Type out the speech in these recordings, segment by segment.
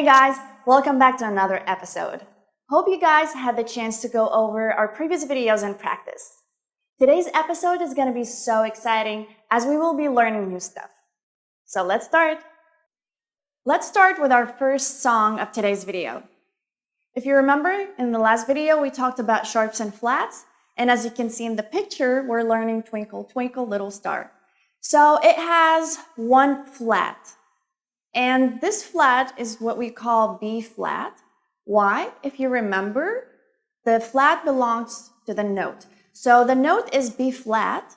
Hey guys, welcome back to another episode. Hope you guys had the chance to go over our previous videos and practice. Today's episode is going to be so exciting as we will be learning new stuff. So let's start. Let's start with our first song of today's video. If you remember, in the last video we talked about sharps and flats, and as you can see in the picture, we're learning Twinkle Twinkle Little Star. So it has one flat. And this flat is what we call B flat. Why? If you remember, the flat belongs to the note. So the note is B flat,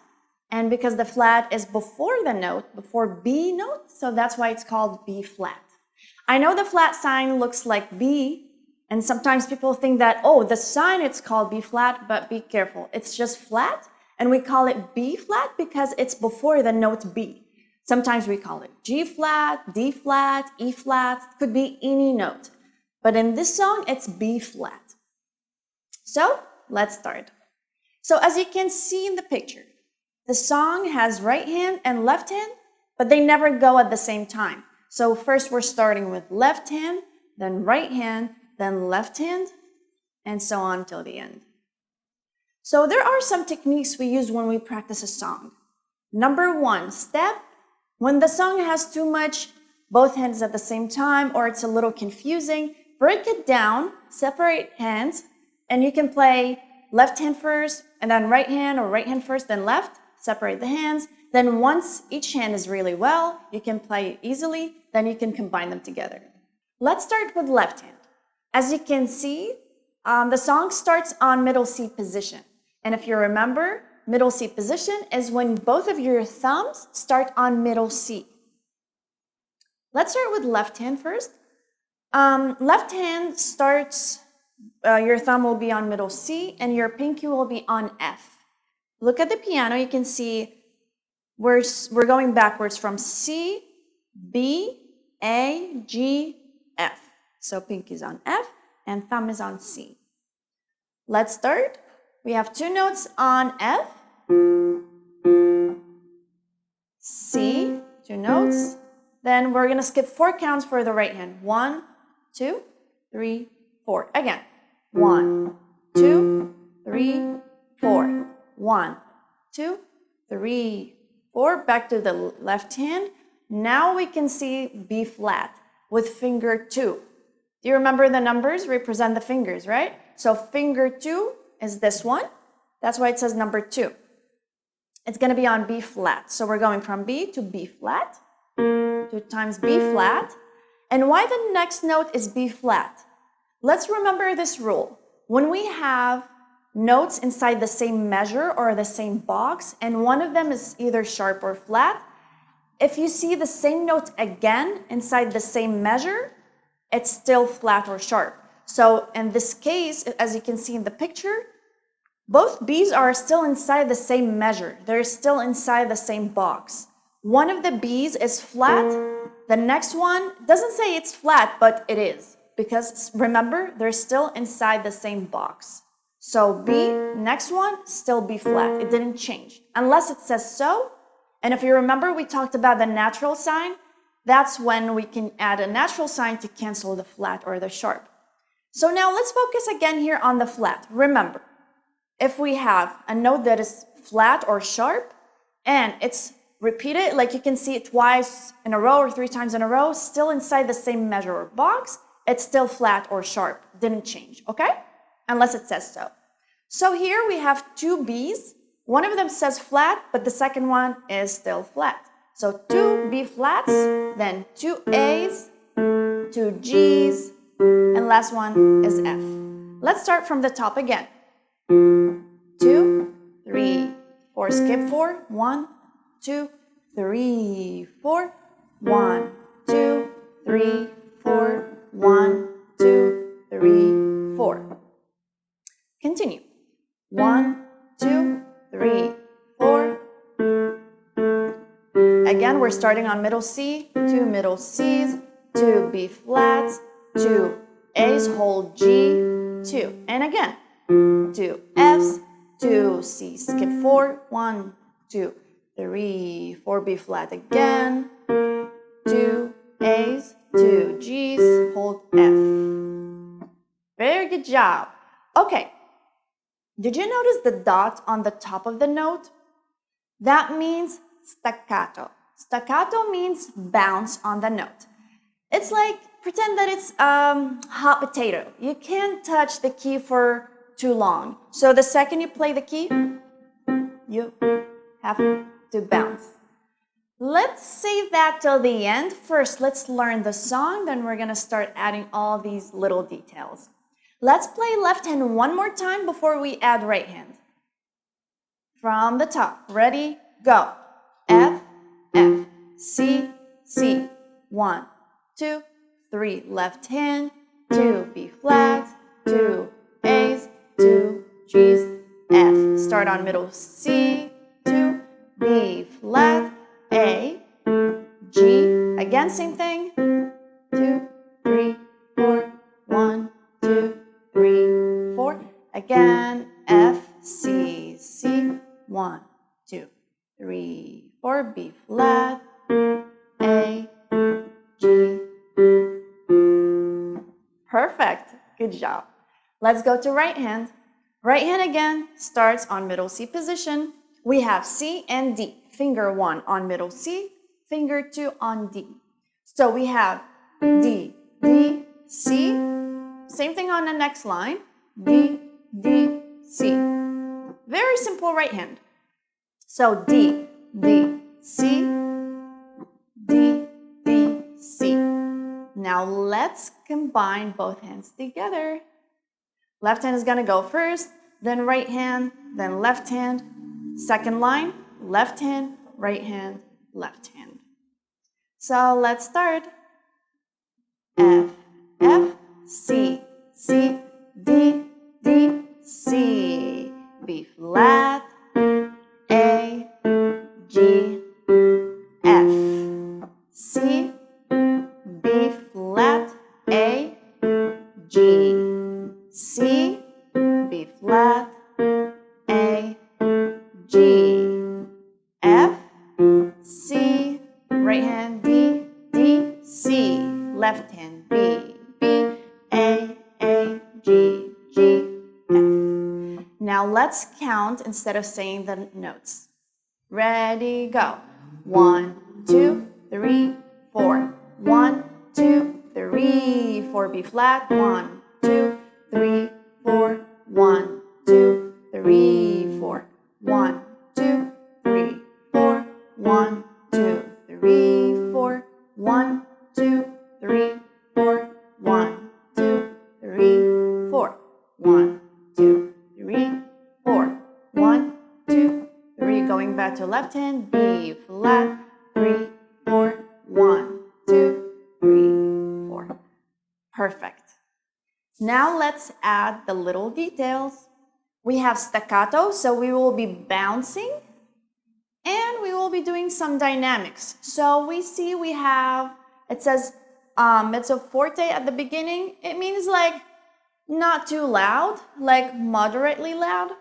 and because the flat is before the note, before B note, so that's why it's called B flat. I know the flat sign looks like B, and sometimes people think that, oh, the sign it's called B flat, but be careful. It's just flat, and we call it B flat because it's before the note B. Sometimes we call it G flat, D flat, E flat, could be any note. But in this song, it's B flat. So let's start. So as you can see in the picture, the song has right hand and left hand, but they never go at the same time. So first we're starting with left hand, then right hand, then left hand, and so on till the end. So there are some techniques we use when we practice a song. Number one step, when the song has too much both hands at the same time or it's a little confusing, break it down, separate hands, and you can play left hand first and then right hand, or right hand first, then left, separate the hands. Then once each hand is really well, you can play easily, then you can combine them together. Let's start with left hand. As you can see, the song starts on middle C position. And if you remember, middle C position is when both of your thumbs start on middle C. Let's start with left hand first. Left hand starts, your thumb will be on middle C and your pinky will be on F. Look at the piano, you can see we're going backwards from C, B, A, G, F. So pinky is on F and thumb is on C. Let's start. We have two notes on F, C, two notes. Then we're going to skip 4 counts for the right hand. 1, 2, 3, 4. Again. 1, 2, 3, 4. 1, 2, 3, 4. Back to the left hand. Now we can see B flat with finger 2. Do you remember the numbers represent the fingers, right? So finger 2 is this one. That's why it says number 2. It's going to be on B flat. So we're going from B to B flat, 2 times B flat. And why the next note is B flat? Let's remember this rule. When we have notes inside the same measure or the same box, and one of them is either sharp or flat, if you see the same note again inside the same measure, it's still flat or sharp. So in this case, as you can see in the picture, both Bs are still inside the same measure. They're still inside the same box. One of the Bs is flat. The next one doesn't say it's flat, but it is. Because remember, they're still inside the same box. So B, next one, still B flat. It didn't change. Unless it says so. And if you remember, we talked about the natural sign. That's when we can add a natural sign to cancel the flat or the sharp. So now let's focus again here on the flat. Remember, if we have a note that is flat or sharp, and it's repeated, like you can see it twice in a row or 3 times in a row, still inside the same measure or box, it's still flat or sharp. Didn't change, okay? Unless it says so. So here we have 2 Bs. One of them says flat, but the second one is still flat. So 2 B flats, then 2 A's, 2 G's, and last one is F. Let's start from the top again. 2, 3, 4, skip 4, 1, 2, 3, 4, 1, 2, 3, 4, 1, 2, 3, 4. Continue. 1, 2, 3, 4. Again, we're starting on middle C, 2 middle C's, 2 B flats, 2 A's, hold G, 2. And again, 2 F's, 2 C's, skip 4, 1, 2, 3, 4 B flat again, 2 A's, 2 Gs, hold F. Very good job. Okay, did you notice the dot on the top of the note? That means staccato. Staccato means bounce on the note. It's like, pretend that it's hot potato. You can't touch the key for too long. So the second you play the key, you have to bounce. Let's save that till the end. First, let's learn the song, then we're gonna start adding all these little details. Let's play left hand one more time before we add right hand. From the top, ready, go. F, F, C, C, 1, 2, 3, left hand, 2, B flat, 2, A's, 2, G's, F. Start on middle C, 2, B flat, A, G, again same thing, 2, 3, 4, 1, 2, 3, 4, again, F, C, C, 1, 2, 3, 4, B flat, A, G. Perfect, good job. Let's go to right hand. Right hand again starts on middle C position. We have C and D. Finger 1 on middle C, finger 2 on D. So we have D, D, C. Same thing on the next line. D, D, C. Very simple right hand. So D, D, C, D, D, C. Now let's combine both hands together. Left hand is going to go first, then right hand, then left hand. Second line, left hand, right hand, left hand. So let's start. F, F, C, C, D, D, C. B flat, A, G, F. C, B flat, A, G. C, B flat, A, G, F, C, right hand, D, D, C, left hand, B, B, A, G, G, F. Now let's count instead of saying the notes. Ready, go. 1, 2, 3, 4. 1, 2, 3, 4, B flat. 1, 2, 3, 4. 1, 2, 3, 4. 1, 2, 3, 4. 1, 2, 3, 4. 1, 2, 3, 4. 1, 2, 3, 4. 1, 2, 3, 4. 1, 2, 3. Going back to left hand. B flat. 3, 4. 1, 2, 3, 4. Perfect. Now let's add the little details. We have staccato, so we will be bouncing and we will be doing some dynamics. So we see we have, it says mezzo forte at the beginning. It means like not too loud, like moderately loud.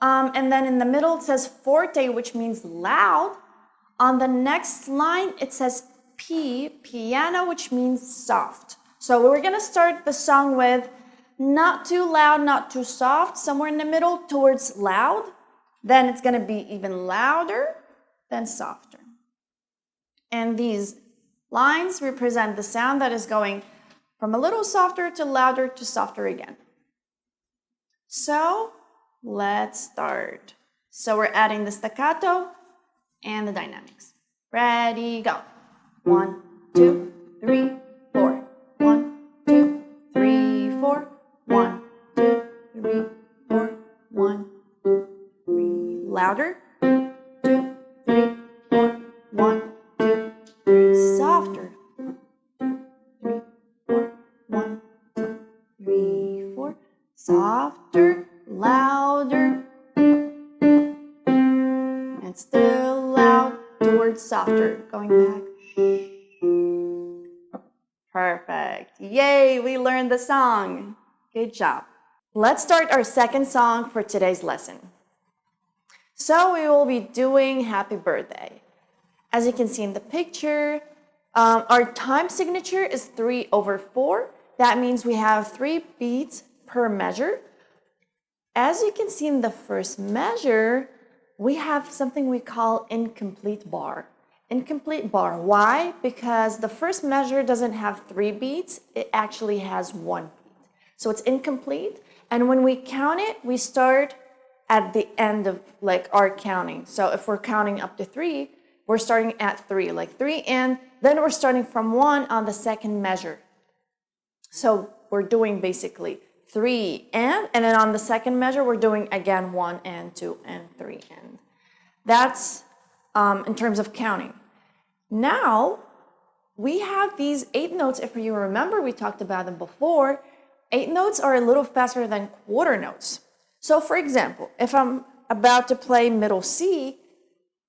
And then in the middle it says forte, which means loud. On the next line it says piano, which means soft. So we're gonna start the song with not too loud, not too soft, somewhere in the middle towards loud. Then it's gonna be even louder, then softer. And these lines represent the sound that is going from a little softer to louder to softer again. So let's start. So we're adding the staccato and the dynamics. Ready, go. 1, 2, 3, 4. 1, 2, 3, 4. 1, 2, 3, 4. 1, 2, 3. Louder. 2, 3, 4. 1, 2, 3. Softer. 2, 3, 4. 1, 2, 3, 4. Softer. Louder. And still loud towards softer. Going back. Perfect. Yay, we learned the song. Good job. Let's start our second song for today's lesson. So we will be doing Happy Birthday. As you can see in the picture, Our time signature is 3/4. That means we have 3 beats per measure. As you can see in the first measure, we have something we call incomplete bar. Incomplete bar. Why? Because the first measure doesn't have 3 beats, it actually has 1 beat. So it's incomplete, and when we count it, we start at the end of like our counting. So if we're counting up to 3, we're starting at 3, like 3 and then we're starting from 1 on the second measure. So we're doing basically 3 and then on the second measure, we're doing again 1 and 2 and 3 and. That's in terms of counting. Now, we have these 8 notes. If you remember, we talked about them before. 8 notes are a little faster than quarter notes. So for example, if I'm about to play middle C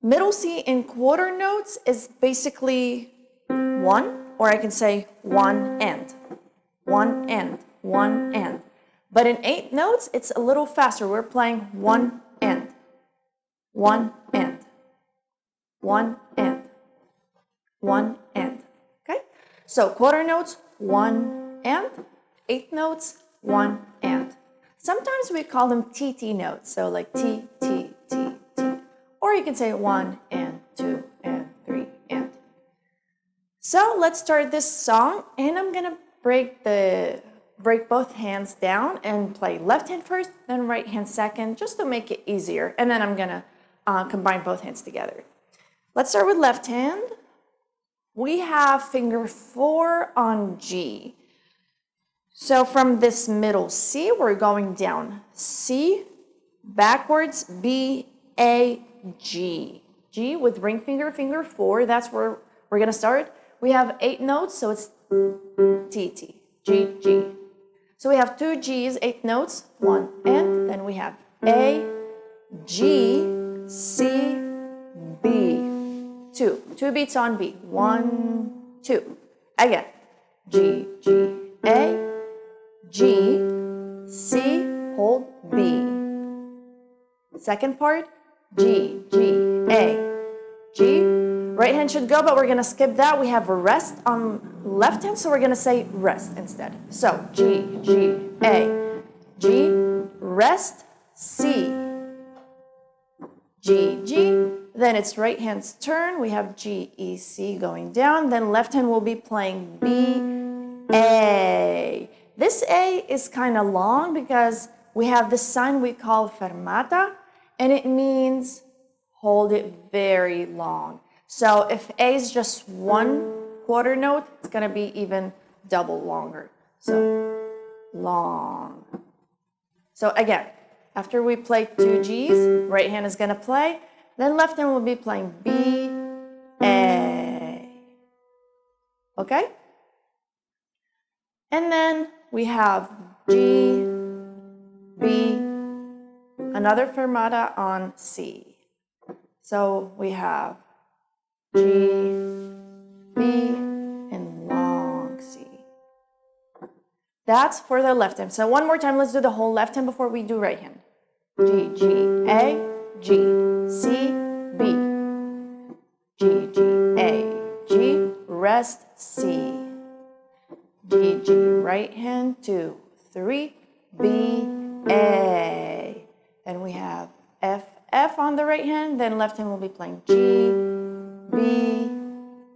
in quarter notes is basically 1, or I can say 1 and, 1 and, 1 and. But in 8 notes, it's a little faster. We're playing 1 and, 1 and, 1 and, 1 and. Okay? So quarter notes, 1 and. 8 notes, 1 and. Sometimes we call them TT notes, so like T, T, T, T. Or you can say 1 and 2 and 3 and. So let's start this song, and I'm gonna break both hands down and play left hand first, then right hand second, just to make it easier. And then I'm gonna combine both hands together. Let's start with left hand. We have finger 4 on G. So from this middle C, we're going down C, backwards, B, A, G. G with ring finger, finger 4, that's where we're gonna start. We have 8 notes, so it's T, T, G, G. So we have 2 G's, 8 notes, 1 and, then we have A, G, C, B, 2. 2 beats on B, 1, 2. Again, G, G, A, G, C, hold, B. Second part, G, G, A, G. Right hand should go, but we're gonna skip that. We have a rest on left hand, so we're gonna say rest instead. So G, G, A, G, rest, C, G, G. Then it's right hand's turn. We have G, E, C going down. Then left hand will be playing B, A. This A is kind of long because we have this sign we call fermata, and it means hold it very long. So if A is just 1 quarter note, it's going to be even double longer. So long. So again, after we play 2 G's, right hand is going to play, then left hand will be playing B, A. Okay? And then we have G, B, another fermata on C. So we have G, B, and long C. That's for the left hand. So one more time, let's do the whole left hand before we do right hand. G, G, A, G, C, B. G, G, A, G, rest, C. G, G, right hand, 2, 3, B, A. And we have F, F on the right hand, then left hand will be playing G, B,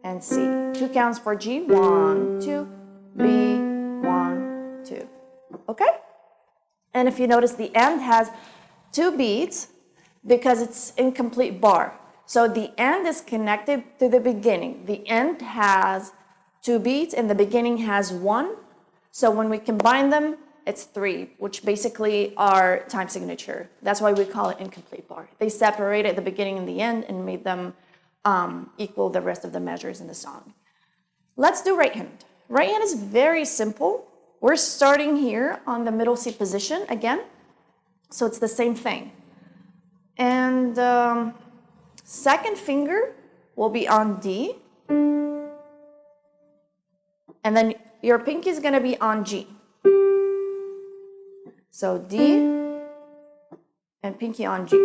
and C. 2 counts for G, 1, 2, B, 1, 2. Okay? And if you notice, the end has 2 beats because it's incomplete bar. So the end is connected to the beginning. The end has 2 beats and the beginning has 1. So when we combine them, it's 3, which basically are time signature. That's why we call it incomplete bar. They separated the beginning and the end and made them equal the rest of the measures in the song. Let's do right hand. Right hand is very simple. We're starting here on the middle C position again. So it's the same thing. And second finger will be on D. And then your pinky is going to be on G. So D and pinky on G.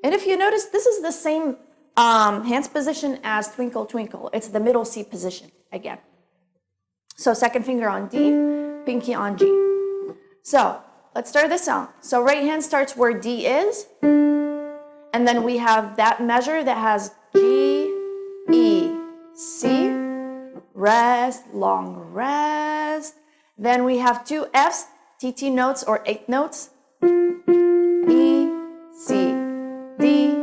And if you notice, this is the same Hands position as Twinkle Twinkle. It's the middle C position again. So second finger on D, pinky on G. So let's start this song. So right hand starts where D is, and then we have that measure that has G, E, C, rest, long rest. Then we have two Fs, TT notes or eighth notes, E, C, D,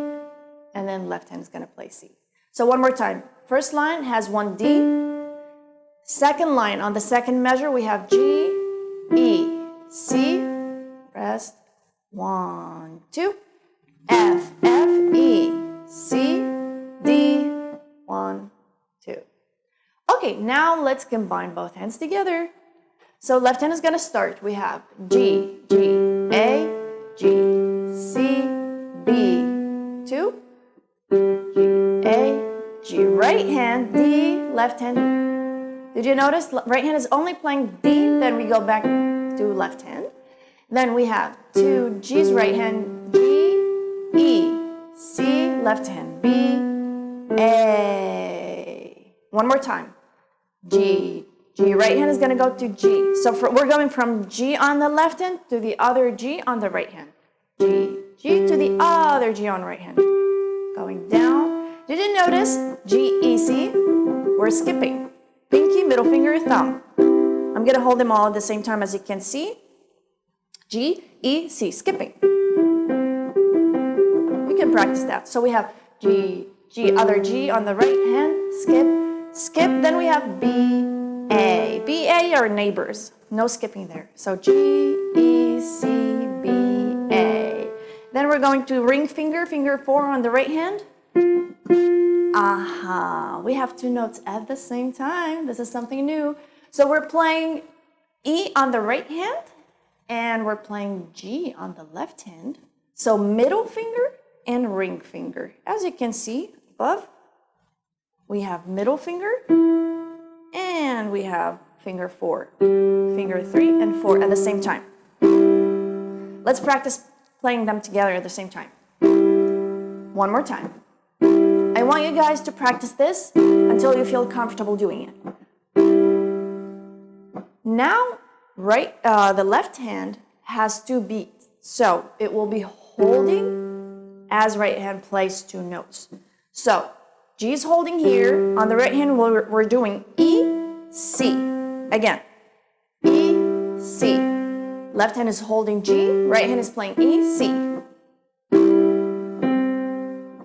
and then left hand is going to play C. So one more time. First line has one D. Second line, on the second measure, we have G, E, C, rest, 1, 2, F, F, E, C, D, 1, 2. Okay, now let's combine both hands together. So left hand is going to start. We have G, G, A, G, C, B, 2, G, A, G. Right hand, D, left hand. Did you notice right hand is only playing D, then we go back to left hand. Then we have two G's right hand, G, E, C, left hand, B, A. One more time, G, G. Right hand is going to go to G. So we're going from G on the left hand to the other G on the right hand. G, G to the other G on right hand. Going down. Did you notice G, E, C? We're skipping. Pinky, middle finger, thumb. I'm going to hold them all at the same time, as you can see. G, E, C, skipping. You can practice that. So we have G, G, other G on the right hand, skip, skip. Then we have B, A. B, A are neighbors. No skipping there. So G, E, C, B, A. Then we're going to ring finger, finger 4 on the right hand. Aha, we have two notes at the same time. This is something new. So we're playing E on the right hand, and we're playing G on the left hand. So middle finger and ring finger. As you can see above, we have middle finger, and we have finger 4, finger 3 and 4 at the same time. Let's practice playing them together at the same time. One more time. I want you guys to practice this until you feel comfortable doing it. Now, the left hand has 2 beats, so it will be holding as right hand plays 2 notes. So, G is holding here. On the right hand, we're doing E, C. Again, E, C. Left hand is holding G, right hand is playing E, C.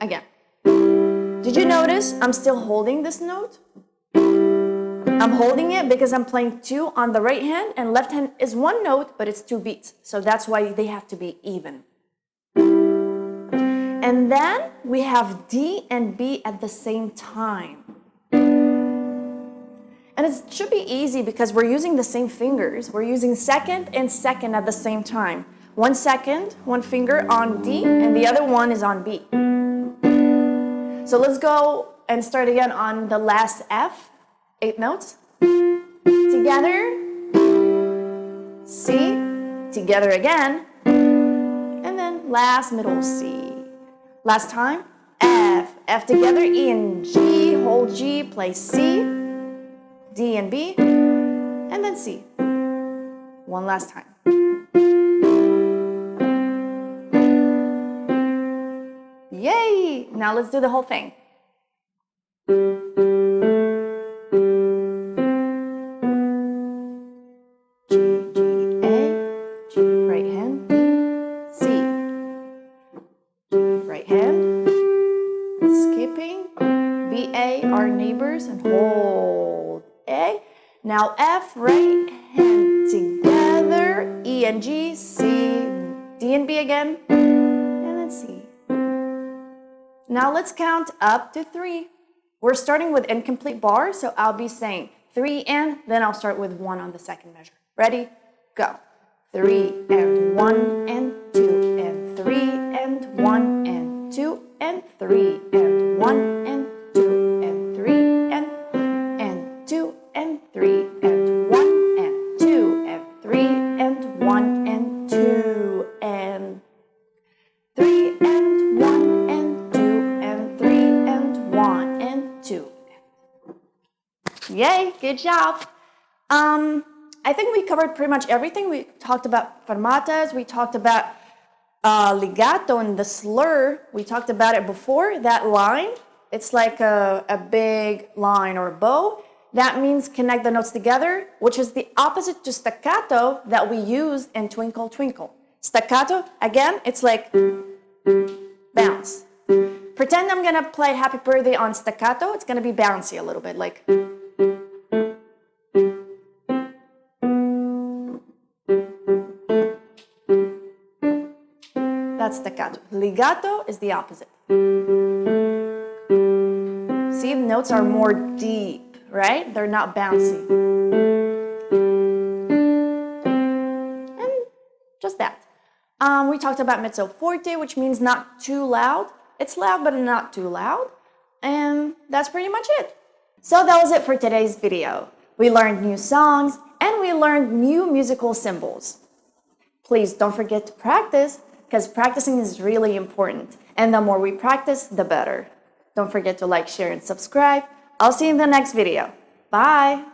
Again. Did you notice I'm still holding this note? I'm holding it because I'm playing 2 on the right hand, and left hand is 1 note, but it's 2 beats. So that's why they have to be even. And then we have D and B at the same time. And it should be easy because we're using the same fingers. We're using second and second at the same time. 1 second, 1 finger on D, and the other one is on B. So let's go and start again on the last F, 8 notes. Together, C, together again, and then last middle C. Last time, F, F together, E and G, hold G, play C, D and B, and then C. One last time. Yay! Now let's do the whole thing. G, G, A, G, right hand, C. G, right hand, skipping, B, A, our neighbors, and hold A. Now F, right hand together, E and G, C, D and B again, and then C. Now let's count up to 3. We're starting with incomplete bar, so I'll be saying 3 and, then I'll start with 1 on the second measure. Ready? Go. 3 and 1 and 2 and 3 and 1 and 2 and 3 and 1 and 2 and 3 and 2 and 3 and 1 and 2 and 3 and 1 and 2 and 3 and 1 and 2 and 3 good job. I think we covered pretty much everything. We talked about fermatas, we talked about legato and the slur. We talked about it before, that line. It's like a big line or bow. That means connect the notes together, which is the opposite to staccato that we used in Twinkle Twinkle. Staccato, again, it's like bounce. Pretend I'm gonna play Happy Birthday on staccato. It's gonna be bouncy a little bit, like. That's staccato. Legato is the opposite. See, the notes are more deep, right? They're not bouncy. And just that. We talked about mezzo forte, which means not too loud. It's loud, but not too loud. And that's pretty much it. So that was it for today's video. We learned new songs and we learned new musical symbols. Please don't forget to practice, because practicing is really important. And the more we practice, the better. Don't forget to like, share, and subscribe. I'll see you in the next video. Bye!